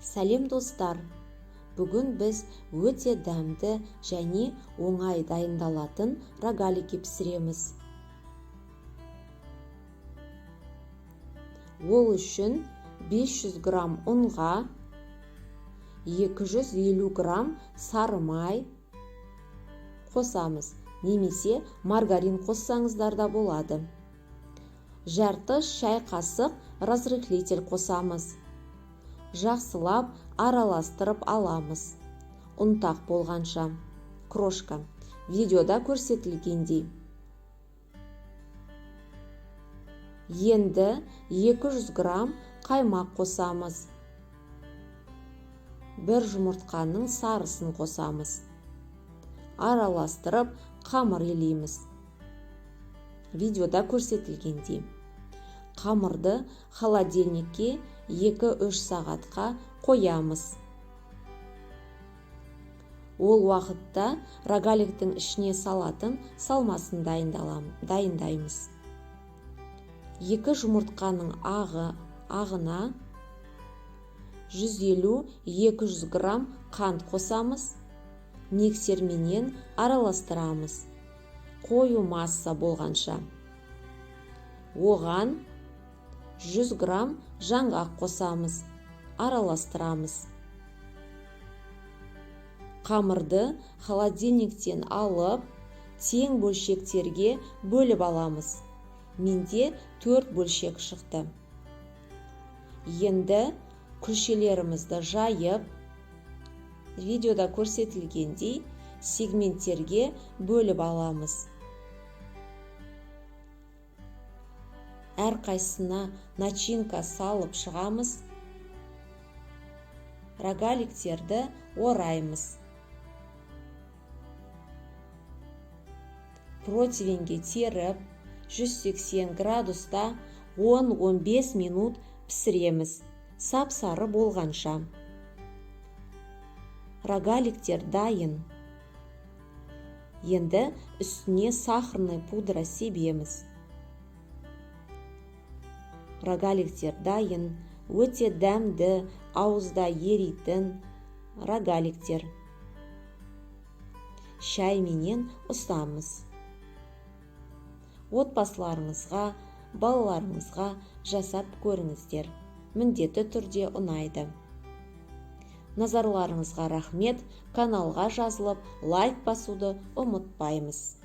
Сәлем достар! Бүгін біз өте дәмді және оңай дайындалатын рогалики пісіреміз. Ол үшін 500 грамм ұнға, 250 грамм сары май қосамыз, немесе маргарин қоссаңыздар да болады. Жарты шай қасық разрыхлитель қосамыз. Жақсылап араластырып аламыз. Ұнтақ болғанша. Крошка. Видеода көрсетілгендей. Енді 200 грамм қаймақ қосамыз. Бір жұмыртқаның сарысын қосамыз. Араластырып қамыр елейміз. Видеода көрсетілгендей. Қамырды холодильникке 2-3 сағатқа қоямыз. Ол уақытта рогаликтің ішіне салатын салмасын дайындаймыз. 2 жұмыртқаның ағына 150-200 грамм қант қосамыз. Миксерменен араластырамыз. Қою масса болғанша. Оған 100 грамм жаңғақ қосамыз. Араластырамыз. Қамырды холодильниктен алып, тең бөлшектерге бөліп аламыз. Менде 4 бөлшек шықты. Енді күлшелерімізді жайып, видеода көрсетілгендей сегменттерге бөліп аламыз. Әрқайсына начинка салып шығамыз. Рогаликтерді ораймыз. Противеньге теріп, 180 градуста 10-15 минут пісіреміз. Сап-сары болғанша. Рогаликтер дайын. Енді үстіне сахарный пудра себеміз. Рогаликтер дайын, өте дәмді, ауызда ерейтін рогаликтер. Шайменен ұстамыз. Отбасыларыңызға, балаларыңызға жасап көріңіздер. Міндетті түрде ұнайды. Назарларыңызға рахмет, каналға жазылып, лайк басуды ұмытпаймыз.